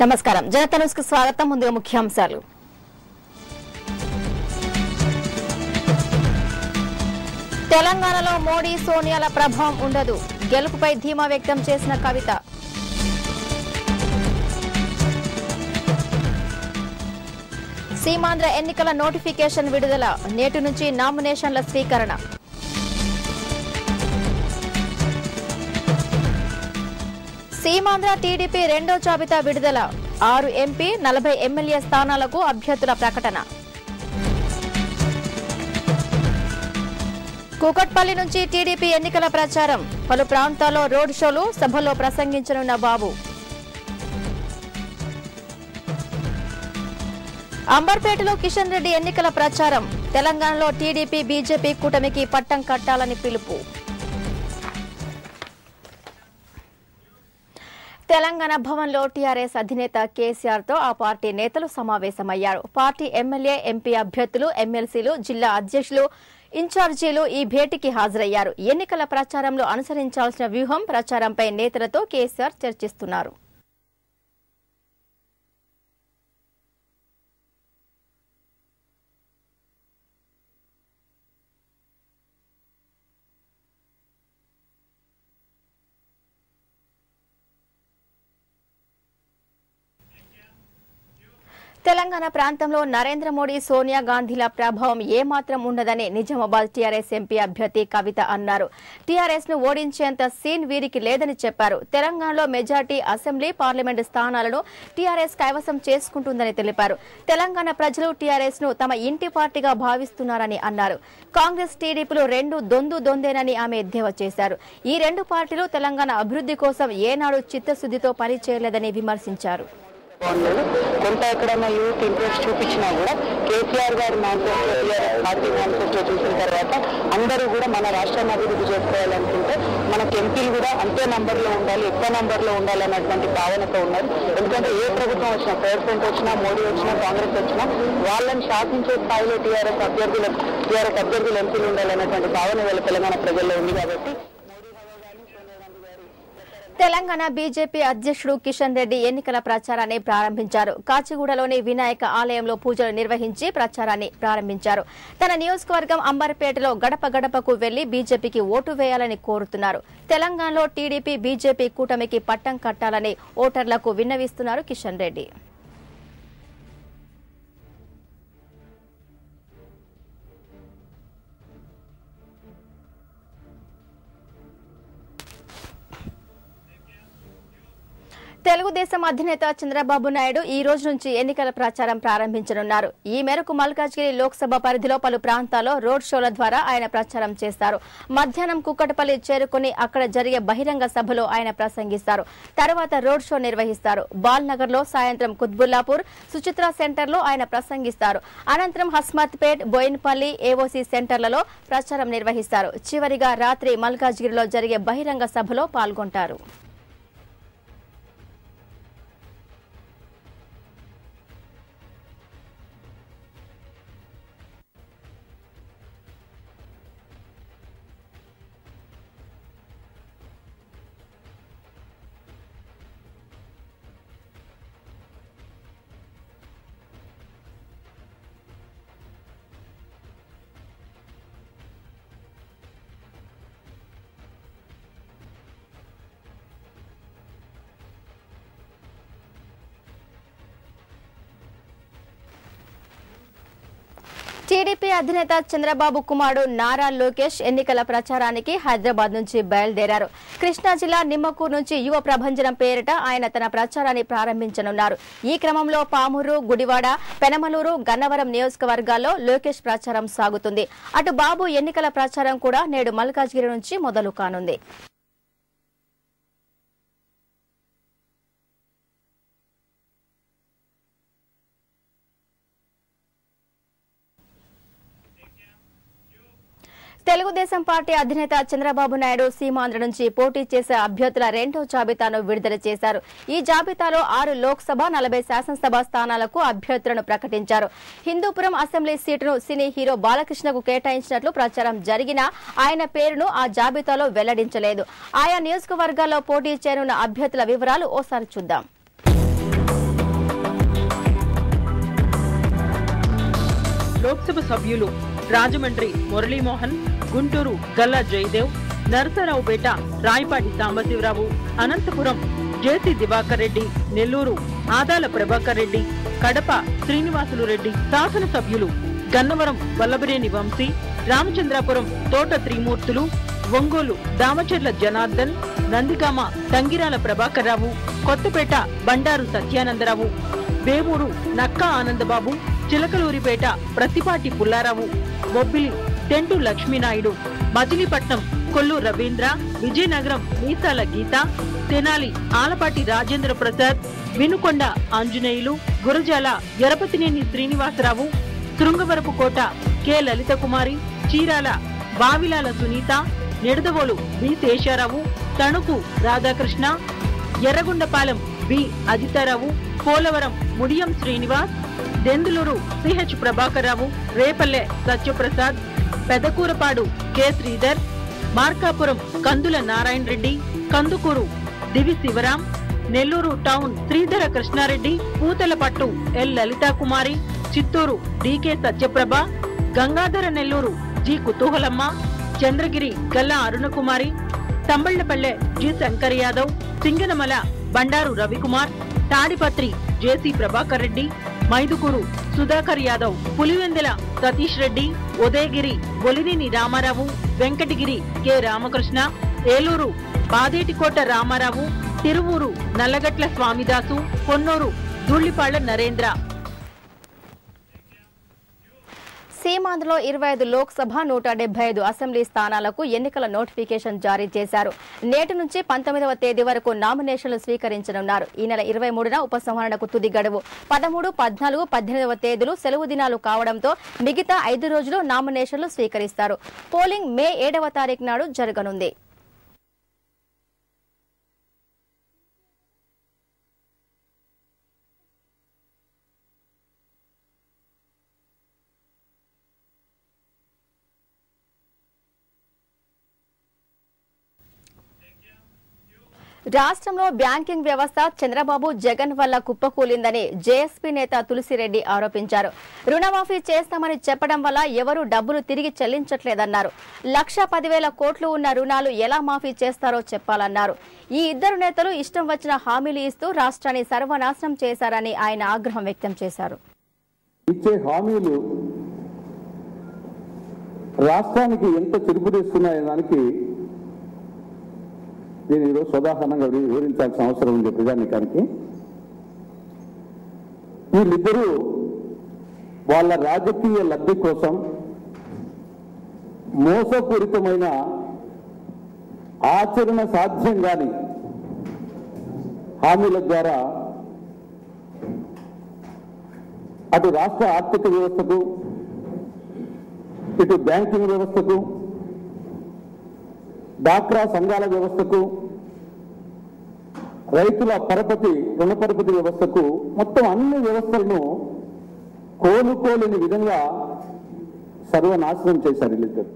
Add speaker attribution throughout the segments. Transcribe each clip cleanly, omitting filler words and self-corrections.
Speaker 1: నమస్కారం జనతా న్యూస్ కు స్వాగతం. ముందుగా ముఖ్యాంశాలు. తెలంగాణలో మోడీ సోనియాల ప్రభావం ఉండదు, గెలుపుపై ధీమా వ్యక్తం చేసిన కవిత. సీమాంధ్ర ఎన్నికల నోటిఫికేషన్ విడుదల, నేటి నుంచి నామినేషన్ల స్వీకరణ. సీమాంధ్ర టీడీపీ రెండో జాబితా విడుదల, 6 ఎంపీ 40 ఎమ్మెల్యే స్థానాలకు అభ్యర్థుల ప్రకటన. కూకట్పల్లి నుంచి టీడీపీ ఎన్నికల ప్రచారం, పలు ప్రాంతాల్లో రోడ్ షోలు, సభలో ప్రసంగించనున్న బాబు. అంబర్పేటలో కిషన్ రెడ్డి ఎన్నికల ప్రచారం, తెలంగాణలో టీడీపీ బీజేపీ కూటమికి పట్టం కట్టాలని పిలుపు. తెలంగాణ భవన్లో టీఆర్ఎస్ అధినేత కేసీఆర్ తో ఆ పార్టీ నేతలు సమావేశమయ్యారు. పార్టీ ఎమ్మెల్యే, ఎంపీ అభ్యర్థులు, ఎమ్మెల్సీలు, జిల్లా అధ్యక్షులు, ఇన్ఛార్జీలు ఈ భేటీకి హాజరయ్యారు. ఎన్నికల ప్రచారంలో అనుసరించాల్సిన వ్యూహం, ప్రచారంపై నేతలతో కేసీఆర్ చర్చిస్తున్నారు. తెలంగాణ ప్రాంతంలో నరేంద్ర మోడీ, సోనియా గాంధీల ప్రభావం ఏమాత్రం ఉండదని నిజామాబాద్ టీఆర్ఎస్ ఎంపీ అభ్యర్థి కవిత అన్నారు. టీఆర్ఎస్ ను ఓడించేంత సీన్ వీరికి లేదని చెప్పారు. తెలంగాణలో మెజార్టీ అసెంబ్లీ, పార్లమెంటు స్థానాలను టీఆర్ఎస్ కైవసం చేసుకుంటుందని తెలిపారు. తెలంగాణ ప్రజలు టీఆర్ఎస్ ను తమ ఇంటి పార్టీగా భావిస్తున్నారని అన్నారు. కాంగ్రెస్, టీడీపీలు రెండు దొందేనని ఆమె ఎద్దేవా చేశారు. ఈ రెండు పార్టీలు తెలంగాణ అభివృద్ధి కోసం ఏనాడు చిత్తశుద్దితో పనిచేయలేదని విమర్శించారు.
Speaker 2: కొంత ఎక్కడైనా యూత్ ఇంట్రెస్ట్ చూపించినా కూడా కేసీఆర్ గారి మేనిఫెస్టో, పార్టీ మేనిఫెస్టో చూసిన తర్వాత అందరూ కూడా మన రాష్ట్రాన్ని అభివృద్ధి చేసుకోవాలనుకుంటే మనకు ఎంపీలు కూడా అంతే నంబర్లో ఉండాలి, ఎక్కువ నంబర్లో ఉండాలి అన్నటువంటి భావనతో ఉన్నారు. ఎందుకంటే ఏ ప్రభుత్వం వచ్చినా, ప్రెసిడెంట్ వచ్చినా, మోడీ వచ్చినా, కాంగ్రెస్ వచ్చినా వాళ్ళని శాసించే స్థాయిలో టీఆర్ఎస్ అభ్యర్థులు ఎంపీలు ఉండాలన్నటువంటి భావన వీళ్ళ తెలంగాణ ప్రజల్లో ఉంది. కాబట్టి
Speaker 1: తెలంగాణ బీజేపీ అధ్యక్షుడు కిషన్ రెడ్డి ఎన్నికల ప్రచారాన్ని ప్రారంభించారు. కాచిగూడలోని వినాయక ఆలయంలో పూజలు నిర్వహించి ప్రచారాన్ని ప్రారంభించారు. తన నియోజకవర్గం అంబర్పేటలో గడప గడపకు వెళ్లి బీజేపీకి ఓటు వేయాలని కోరుతున్నారు. తెలంగాణలో టీడీపీ బీజేపీ కూటమికి పట్టం కట్టాలని ఓటర్లకు విన్నవిస్తున్నారు కిషన్ రెడ్డి. తెలుగుదేశం అధినేత చంద్రబాబు నాయుడు ఈ రోజు నుంచి ఎన్నికల ప్రచారం ప్రారంభించనున్నారు. ఈ మేరకు మల్కాజ్గిరి లోక్సభ పరిధిలో పలు ప్రాంతాల్లో రోడ్ షోల ద్వారా ఆయన ప్రచారం చేస్తారు. మధ్యాహ్నం కుక్కటపల్లి చేరుకుని అక్కడ జరిగే బహిరంగ సభలో ఆయన ప్రసంగిస్తారు. తర్వాత రోడ్ షో నిర్వహిస్తారు. బాల్నగర్ లో సాయంత్రం కుత్బుల్లాపూర్, సుచిత్ర సెంటర్ లో ఆయన ప్రసంగిస్తారు. అనంతరం హస్మత్పేట్, బోయిన్పల్లి, ఏఓసీ సెంటర్లలో ప్రచారం నిర్వహిస్తారు. చివరిగా రాత్రి మల్కాజ్గిరిలో జరిగే బహిరంగ సభలో పాల్గొంటారు. టీడీపీ అధినేత చంద్రబాబు కుమారుడు నారా లోకేష్ ఎన్నికల ప్రచారానికి హైదరాబాద్ నుంచి బయలుదేరారు. కృష్ణా జిల్లా నిమ్మకూరు నుంచి యువ ప్రభంజనం పేరిట ఆయన తన ప్రచారాన్ని ప్రారంభించనున్నారు. ఈ క్రమంలో పామూరు, గుడివాడ, పెనమలూరు, గన్నవరం నియోజకవర్గాల్లో లోకేష్ ప్రచారం సాగుతుంది. అటు బాబు ఎన్నికల ప్రచారం కూడా నేడు మల్కాజ్గిరి నుంచి మొదలు కానుంది. తెలుగుదేశం పార్టీ అధినేత చంద్రబాబు నాయుడు సీమాంధ్ర నుంచి పోటీ చేసే అభ్యర్థుల రెండో జాబితాను విడుదల చేశారు. ఈ జాబితాలో 6 లోక్సభ, 40 శాసనసభ స్థానాలకు అభ్యర్థులను ప్రకటించారు. హిందూపురం అసెంబ్లీ సీటును సినీ హీరో బాలకృష్ణకు కేటాయించినట్లు ప్రచారం జరిగినా ఆయన పేరును ఆ జాబితాలో వెల్లడించలేదు. ఆయా నియోజకవర్గాల్లో పోటీ చేయనున్న అభ్యర్థుల వివరాలు ఓసారి చూద్దాం.
Speaker 3: లోక్సభ సభ్యులు రాజమండ్రి మురళీమోహన్, గుంటూరు గల్లా జయదేవ్, నరసరావుపేట రాయపాటి సాంబశివరావు, అనంతపురం జేసీ దివాకర్ రెడ్డి, నెల్లూరు ఆదాల ప్రభాకర్ రెడ్డి, కడప శ్రీనివాసులు రెడ్డి, శాసనసభ్యులు Gannavaram Vallabhaneni Vamsi, Ramachandrapuram Thota Trimurthulu, Ongole Damacharla Janardhan, Nandigama Tangirala Prabhakar Rao, Kothapeta Bandaru Satyanandarao, Vemuru Nakka Anandababu, Chilakaluripet Prathipati Pullarao, Bobbili Tentu Lakshminaidu, Machilipatnam Kollu Ravindra, Vizianagaram Meesala Geetha, Tenali Alapati Rajendra Prasad, Vinukonda Anjaneyulu, Gurajala Yarapathineni Srinivasarao, Srungavarapukota K Lalitha Kumari, Chirala Bavilala Sunitha, Nidadavolu B Seshurao, Tanuku Radhakrishna, Yerragondapalem B Ajitharao, Polavaram Mudiyam Srinivas, Denduluru CH Prabhakar Rao, Repalle Satyaprasad, Pedakurapadu K Sridhar, Markapuram Kandula Narayana Reddy, Kandukur దివి Sivaram, Nellore town Sridhara Krishnareddy, Puthalapattu L Lalitha Kumari, Chittoor DK Satyaprabha, Gangadhara Nellore G Kuthuhalamma, Chandragiri Galla Arunakumari, Thamballapalle G Shankar Yadav, Singanamala Bandaru Ravikumar, Tadipatri JC Prabhakar Reddy, Mydukur Sudhakar Yadav, Pulivendula Satish Reddy, Udayagiri Bollineni Ramarao, Venkatagiri K Ramakrishna, Eluru Badetikota Ramarao, Tiruvuru Nallagatla Swamidasu, Ponnur Dhulipalla Narendra.
Speaker 1: సీమాంధ్రలో 25 లోక్సభ 175 అసెంబ్లీ స్థానాలకు ఎన్నికల నోటిఫికేషన్ జారీ చేశారు. నేటి నుంచి 19వ తేదీ వరకు నామినేషన్లు స్వీకరించనున్నారు. ఈ నెల 23న ఉపసంహరణకు తుది గడువు. 13, 14, 18వ తేదీలు సెలవు దినాలు కావడంతో మిగతా 5 రోజులు నామినేషన్లు స్వీకరిస్తారు. పోలింగ్ మే 7వ తారీఖు నాడు జరగనుంది. రాష్ట్రంలో బ్యాంకింగ్ వ్యవస్థ చంద్రబాబు జగన్ వల్ల కుప్పకూలిందని జేఎస్పీ నేత తులసిరెడ్డి ఆరోపించారు. రుణమాఫీ చేస్తామని చెప్పడం వల్ల ఎవరూ డబ్బులు తిరిగి చెల్లించట్లేదన్నారు. 1,10,000 కోట్లు ఉన్న రుణాలు ఎలా మాఫీ చేస్తారో చెప్పాలన్నారు. ఈ ఇద్దరు నేతలు ఇష్టం వచ్చిన హామీలు ఇస్తూ రాష్ట్రాన్ని సర్వనాశనం చేశారని ఆయన ఆగ్రహం వ్యక్తం చేశారు.
Speaker 4: ఇచ్చే హామీలు రాష్ట్రానికి ఎంత చెరుపుదేస్తున్నాయనే దానికి నేను ఈరోజు సోదాహరణంగా వివరించాల్సిన అవసరం ఉంది ప్రజానీకానికి. వీళ్ళిద్దరూ వాళ్ళ రాజకీయ లబ్ధి కోసం మోసపూరితమైన ఆచరణ సాధ్యం కాని హామీల ద్వారా అటు రాష్ట్ర ఆర్థిక వ్యవస్థకు, ఇటు బ్యాంకింగ్ వ్యవస్థకు, డాక్రా సంఘాల వ్యవస్థకు, రైతుల రుణ పరపతి వ్యవస్థకు, మొత్తం అన్ని వ్యవస్థలను కోలుకోలేని విధంగా సర్వనాశనం చేశారు వీళ్ళిద్దరు.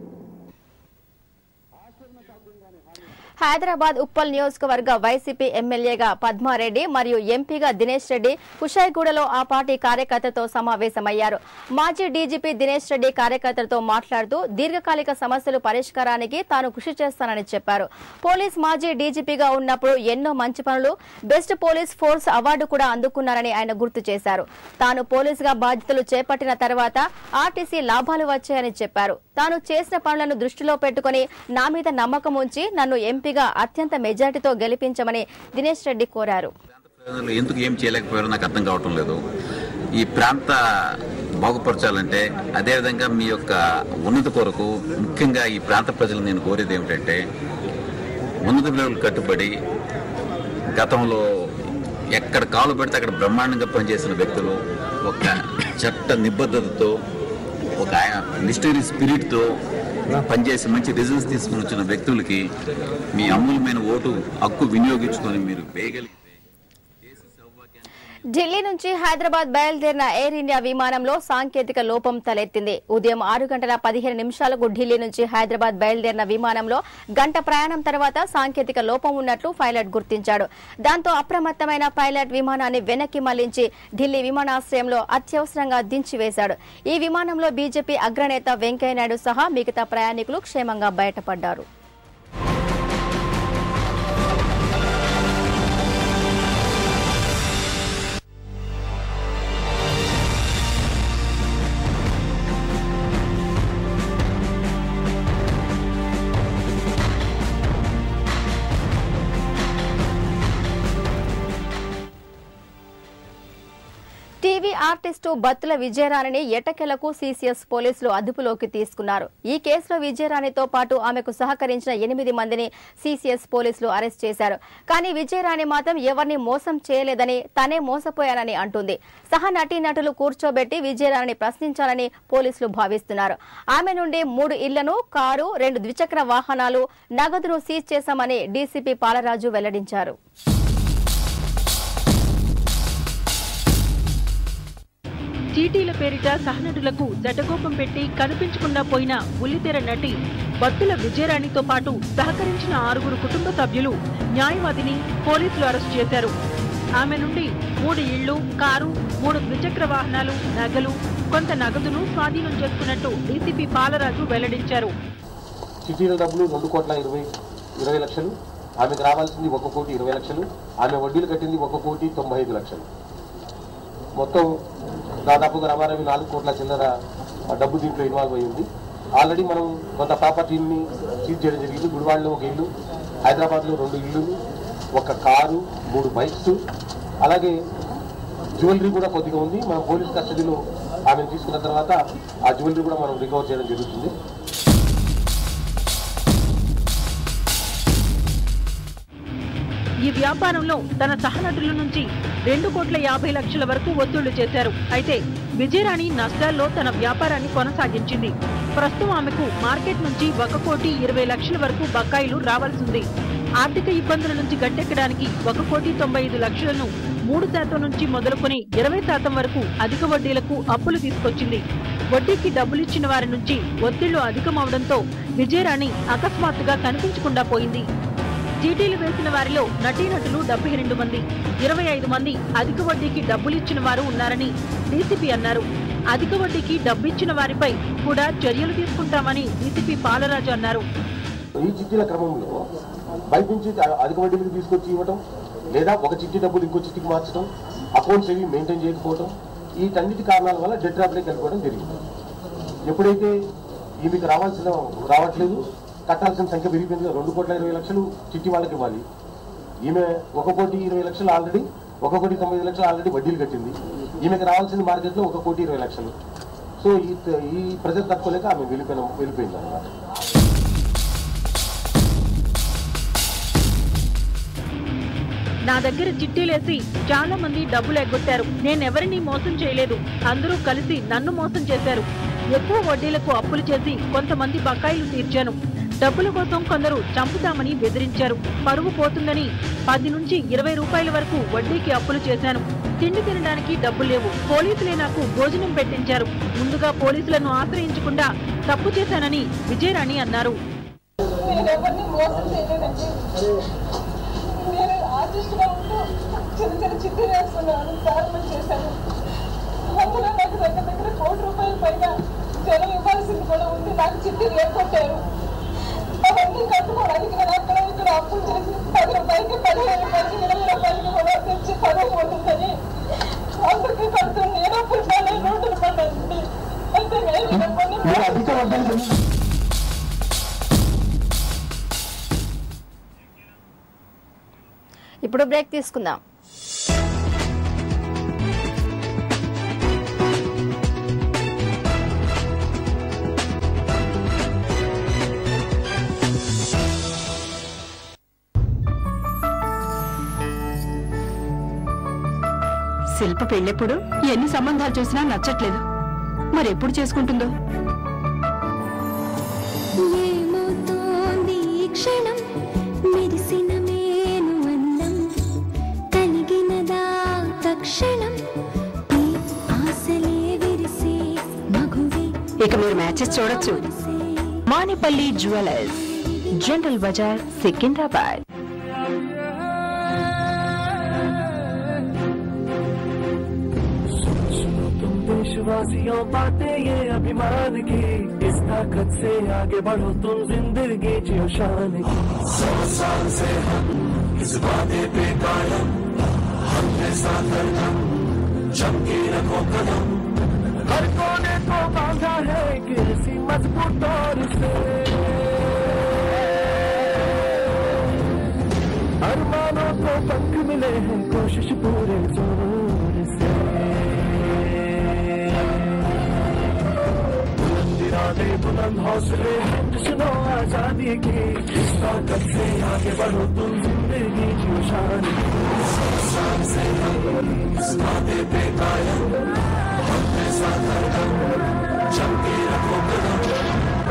Speaker 1: హైదరాబాద్ ఉప్పల్ నియోజకవర్గ వైసీపీ ఎమ్మెల్యేగా పద్మారెడ్డి మరియు ఎంపీగా దినేష్ రెడ్డి కుషాయిగూడలో ఆ పార్టీ కార్యకర్తలతో సమావేశమయ్యారు. మాజీ డీజీపీ దినేష్ రెడ్డి కార్యకర్తలతో మాట్లాడుతూ దీర్ఘకాలిక సమస్యలు పరిష్కారానికి తాను కృషి చేస్తానని చెప్పారు. పోలీస్ మాజీ డీజీపీగా ఉన్నప్పుడు ఎన్నో మంచి పనులు, బెస్ట్ పోలీస్ ఫోర్స్ అవార్డు కూడా అందుకున్నారని ఆయన గుర్తు చేశారు. తాను పోలీసుగా బాధ్యతలు చేపట్టిన తర్వాత ఆర్టీసీ లాభాలు వచ్చాయని చెప్పారు. తాను చేసిన పనులను దృష్టిలో పెట్టుకుని నా మీద నమ్మకం ఉంచి నన్ను ఎంపీగా అత్యంత మెజార్టీతో గెలిపించమని దినేష్ రెడ్డి కోరారు.
Speaker 5: ఎందుకు ఏం చేయలేకపోయారో నాకు అర్థం కావటం లేదు. ఈ ప్రాంత బాగుపరచాలంటే, అదేవిధంగా మీ యొక్క ఉన్నతి కొరకు ముఖ్యంగా ఈ ప్రాంత ప్రజలు నేను కోరేది ఏమిటంటే, ఉన్నత విలువలు కట్టుబడి గతంలో ఎక్కడ కాలు పెడితే అక్కడ బ్రహ్మాండంగా పనిచేసిన వ్యక్తులు, ఒక చట్ట నిబద్ధతతో, ఒక మిస్టరీ స్పిరిట్తో పనిచేసి మంచి రిజల్ట్స్ తీసుకుని వచ్చిన వ్యక్తులకి మీ అమూల్యమైన ఓటు హక్కు వినియోగించుకొని మీరు వేయగలిగితే
Speaker 1: ఢిల్లీ నుంచి హైదరాబాద్ బయలుదేరిన ఎయిర్ ఇండియా విమానంలో సాంకేతిక లోపం తలెత్తింది. ఉదయం 6:15 ఢిల్లీ నుంచి హైదరాబాద్ బయలుదేరిన విమానంలో గంట ప్రయాణం తర్వాత సాంకేతిక లోపం ఉన్నట్లు పైలట్ గుర్తించాడు. దాంతో అప్రమత్తమైన పైలట్ విమానాన్ని వెనక్కి మళ్లించి ఢిల్లీ విమానాశ్రయంలో అత్యవసరంగా దించివేశాడు. ఈ విమానంలో బీజేపీ అగ్రనేత వెంకయ్యనాయుడు సహా మిగతా ప్రయాణికులు క్షేమంగా బయటపడ్డారు. టీవీ ఆర్టిస్టు బత్తుల విజయరాణిని ఎట్టకేలకు సీసీఎస్ పోలీసులు అదుపులోకి తీసుకున్నారు. ఈ కేసులో విజయరాణితో పాటు ఆమెకు సహకరించిన 8 మందిని సీసీఎస్ పోలీసులు అరెస్ట్ చేశారు. కానీ విజయరాణి మాత్రం ఎవరిని మోసం చేయలేదని, తానే మోసపోయానని అంటుంది. సహ నటీనటులు కూర్చోబెట్టి విజయరాణిని ప్రశ్నించాలని పోలీసులు భావిస్తున్నారు. ఆమె నుండి 3 ఇళ్లను, కారు, 2 ద్విచక్ర వాహనాలు, నగదును సీజ్ చేశామని డీసీపీ పాలరాజు వెల్లడించారు.
Speaker 3: చీటీల పేరిట సహనటులకు జటగోపం పెట్టి కనిపించకుండా పోయిన బుల్లితెర నటి బత్తుల విజయరాణితో పాటు సహకరించిన 6 కుటుంబ సభ్యులు న్యాయవాదిని పోలీసులు అరెస్టు చేశారు. ఆమె నుండి 3 ఇళ్లు, కారు, 3 ద్విచక్ర వాహనాలు, నగలు, కొంత నగదును స్వాధీనం చేసుకున్నట్టు డీసీపీ పాలరాజు వెల్లడించారు.
Speaker 6: చీటీల డబ్బులు 2,20,00,000, ఆమెకు రావాల్సింది 1,20,00,000, ఆమె వడ్డీలు కట్టింది 1,95,00,000. మొత్తం దాదాపుగా రమారవి 4 కోట్ల చిల్లర డబ్బు దీంట్లో ఇన్వాల్వ్ అయ్యింది. ఆల్రెడీ మనం కొంత ప్రాపర్టీని సీజ్ చేయడం జరిగింది. గుడివాడలో 1 ఇల్లు, హైదరాబాద్లో 2 ఇల్లు, 1 కారు, 3 బైక్స్, అలాగే జ్యువెలరీ కూడా కొద్దిగా ఉంది. మనం పోలీస్ కస్టడీలో ఆమెను తీసుకున్న తర్వాత ఆ జ్యువెలరీ కూడా మనం రికవర్ చేయడం జరుగుతుంది.
Speaker 3: ఈ వ్యాపారంలో తన సహనటుల నుంచి 2,50,00,000 వరకు వసూళ్లు చేశారు. అయితే విజయరాణి నష్టాల్లో తన వ్యాపారాన్ని కొనసాగించింది. ప్రస్తుతం ఆమెకు మార్కెట్ నుంచి 1,20,00,000 వరకు బకాయిలు రావాల్సింది. ఆర్థిక ఇబ్బందుల నుంచి గట్టెక్కడానికి 1,95,00,000ను 3% నుంచి మొదలుకొని 20% వరకు అధిక వడ్డీలకు అప్పులు తీసుకొచ్చింది. వడ్డీకి డబ్బులిచ్చిన వారి నుంచి ఒత్తిళ్లు అధికమవడంతో విజయరాణి అకస్మాత్తుగా కనిపించకుండా పోయింది. చీటీలు వేసిన వారిలో నటీనటులు 72 మంది, 25 మంది అధిక వడ్డీకి డబ్బులిచ్చిన వారు ఉన్నారని డీసీపీ అన్నారు. అధిక వడ్డీకి డబ్బిచ్చిన వారిపై కూడా చర్యలు తీసుకుంటామని డీసీపీ పాలరాజు అన్నారు.
Speaker 6: ఈ చిట్టీల క్రమంలో బయట నుంచి అధిక వడ్డీలకు తీసుకొచ్చి ఇవ్వటం, లేదా ఒక చిట్టి డబ్బులు ఇంకో చిట్టికి మార్చడం, అకౌంట్స్ ఏవి మెయింటైన్ చేయకపోవడం, వీటన్నిటి కారణాల వల్ల డెట్ ట్రాప్లోకి వెళ్ళిపోవడం జరిగింది. ఎప్పుడైతే ఈమెకు రావట్లేదు, కట్టాల్సిన సంఖ్య పెరిగిపోయింది. 2,20,00,000 చిట్టి వాళ్ళకి ఇవ్వాలి. ఈమె 1,20,00,000 ఆల్రెడీ, 1,95,00,000 ఆల్రెడీ వడ్డీలు కట్టింది. ఈమెకు రావాల్సిన మార్కెట్లో 1,20,00,000. సో ఈ ప్రజలు తట్టుకోలేక ఆమె వెళ్ళిపోయింది అన్నమాట.
Speaker 3: నా దగ్గర చిట్టీలేసి చాలా మంది డబ్బులు ఎగ్గొట్టారు. నేనెవరిని మోసం చేయలేదు. అందరూ కలిసి నన్ను మోసం చేశారు. ఎక్కువ వడ్డీలకు అప్పులు చేసి కొంతమంది బకాయిలు తీర్చాను. డబ్బుల కోసం కొందరు చంపుతామని బెదిరించారు. పరువు పోతుందని 10 నుంచి 20 రూపాయల వరకు వడ్డీకి అప్పులు చేశాను. తిండి తినడానికి డబ్బు లేవు. పోలీసులే నాకు భోజనం పెట్టించారు. ముందుగా పోలీసులను ఆశ్రయించకుండా తప్పు చేశానని విజయరాణి అన్నారు.
Speaker 7: అవన్నీ కట్టుకోవడానికి నేను అక్కడ ఇక్కడ అప్పులు చేసి 10 రూపాయలకి 15 రూపాయలకి 20 రూపాయలకి కూడా తెచ్చి పదవి ఉంటుందని అందరికీ కడుతుంది. నేను అప్పుడు చాలా రోడ్డులు పడ్డానండి. అంటే
Speaker 1: ఇప్పుడు బ్రేక్ తీసుకుందాం.
Speaker 8: శిల్ప పెళ్ళెప్పుడు ఎన్ని సంబంధాలు చూసినా నచ్చట్లేదు. మరెప్పుడు చేసుకుంటుందో?
Speaker 9: ఏమవుతోంది ఈ క్షణం, మెరిసిన మేను అందం కలిగినదా తక్షణం.
Speaker 8: మ్యాచెస్ చూడొచ్చు. Manipalli jewellers, General Bazaar, Secunderabad.
Speaker 9: देशवासियों बातें ये अभिमान की, इस ताकत से आगे बढ़ो तुम जिंदगी जियो शान की. 100 साल से हम इस वादे पे कायम, हमने साथ हरदम जम के रखो कदम. हर कोने को बांधा है किसी मजबूत डोर से, अरमानों को पंख मिले हैं कोशिश पूरे जोर से. बुलंद हौसले सुनो आजादी की, इस ताकत से आगे बढ़ो तुम जिंदगी की शान. 100 साल से हम इस वादे पे कायम, हमने साथ हरदम जम के रखो कदम.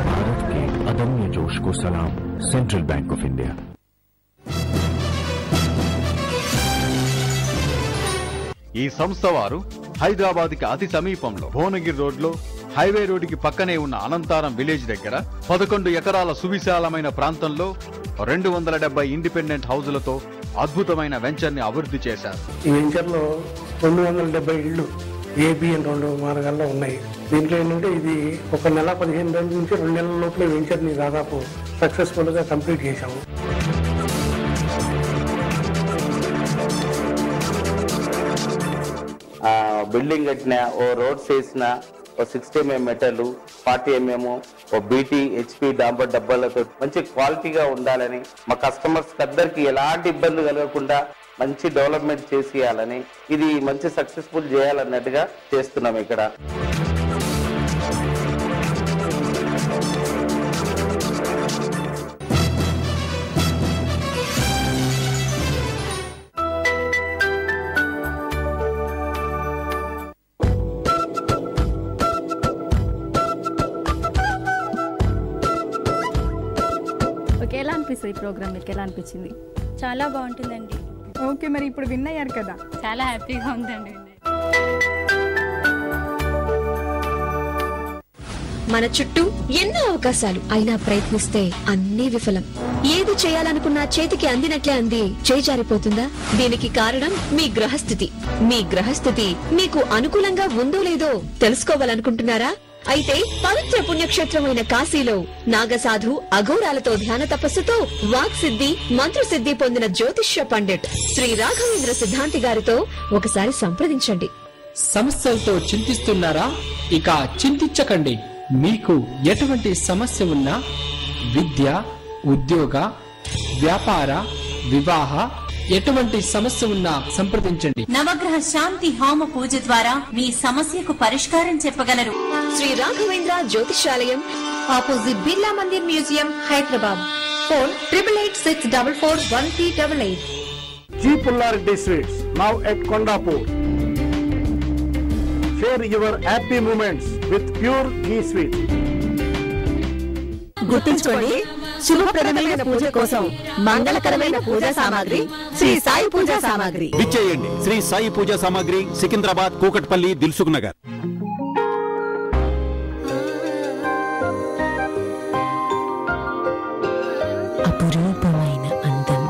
Speaker 9: भारत के अदम्य जोश को सलाम. Central bank of India.
Speaker 10: ఈ సంస్థ వారు హైదరాబాద్ కి అతి సమీపంలో భువనగిరి రోడ్లో హైవే రోడ్డుకి పక్కనే ఉన్న అనంతారం విలేజ్ దగ్గర 11 ఎకరాల సువిశాలమైన ప్రాంతంలో 270 ఇండిపెండెంట్ హౌజులతో అద్భుతమైన వెంచర్ ని అభివృద్ధి చేశారు.
Speaker 11: ఈ వెంచర్ లో 270 ఇళ్లు ఏబిఎన్ 2 మార్గాల్లో ఉన్నాయి. దీంట్లో ఏంటంటే ఇది 1 నెల 15 రోజుల నుంచి 2 నెలల లోపల వెంచర్ ని దాదాపు సక్సెస్ఫుల్ గా కంప్లీట్ చేశాము.
Speaker 12: బిల్డింగ్ కట్టిన, ఓ రోడ్స్ వేసిన, ఓ 60 mm మెటల్, 40 mm ఓ బీటీ హెచ్పి డాంబర్ డబ్బాలతో మంచి క్వాలిటీగా ఉండాలని, మా కస్టమర్స్ అందరికి ఎలాంటి ఇబ్బంది కలగకుండా మంచి డెవలప్మెంట్ చేసేయాలని, ఇది మంచి సక్సెస్ఫుల్ చేయాలన్నట్టుగా చేస్తున్నాం ఇక్కడ.
Speaker 1: ఎలా అనిపిస్తుంది ప్రోగ్రామ్? మీకు ఎలా అనిపించింది?
Speaker 13: చాలా బాగుంటుందండి.
Speaker 1: ఓకే, మరి ఇప్పుడు విన్ అయ్యారు కదా,
Speaker 13: చాలా హ్యాపీగా ఉందండి.
Speaker 14: మన చుట్టూ ఎన్నో అవకాశాలు, అయినా ప్రయత్నిస్తే అన్నీ విఫలం. ఏది చేయాలనుకున్నా చేతికి అందినట్లే అంది చేజారిపోతుందా? దీనికి కారణం మీ గ్రహస్థితి. మీ గ్రహస్థితి మీకు అనుకూలంగా ఉందో లేదో తెలుసుకోవాలనుకుంటున్నారా? అయితే పవిత్ర పుణ్యక్షేత్రమైన కాశీలో నాగసాధు అఘోరాలతో ధ్యాన తపస్సుతో వాక్సిద్ధి, మంత్రసిద్ధి పొందిన జ్యోతిష్య పండిట్ శ్రీ రాఘవేంద్ర సిద్ధాంతి గారితో ఒకసారి సంప్రదించండి.
Speaker 15: సమస్యలతో చింతిస్తున్నారా? ఇక చింతించకండి. మీకు ఎటువంటి సమస్య ఉన్నా విద్య, ఉద్యోగ, వ్యాపార, వివాహ, ఎటువంటి సమస్య ఉన్నా సంప్రదించండి.
Speaker 16: నవగ్రహ శాంతి హోమ పూజ ద్వారా మీ సమస్యకు పరిష్కారం చెప్పగలరు.
Speaker 14: Sri Raghavendra Jyothishalayam, opposite Birla Mandir museum, Hyderabad. Phone 8864413888.
Speaker 11: G. Pullareddy Sweets, now at Kondapur. Share your happy moments with pure ghee sweets.
Speaker 8: గుర్తుంచుకోండి, శుభప్రదమైన పూజ కోసం మంగళకరమైన పూజా సామాగ్రి శ్రీ సాయి పూజా సామాగ్రి.
Speaker 17: విచ్చేయండి శ్రీ సాయి పూజా సామాగ్రి, సికింద్రాబాద్, కూకట్పల్లి, దిల్సుఖ్ నగర్.
Speaker 18: అపురూపమైన అందం,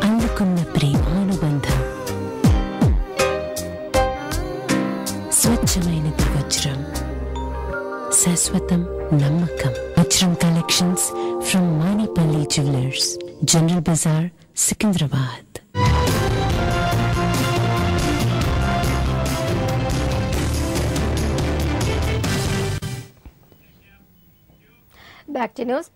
Speaker 18: అందుకున్న ప్రేమానుబంధం, స్వచ్ఛమైనది వజ్రం, శాశ్వతం నమ్మకం. వజ్రం collections from Manipalli jewellers, General Bazaar, Secunderabad.
Speaker 1: Back to news.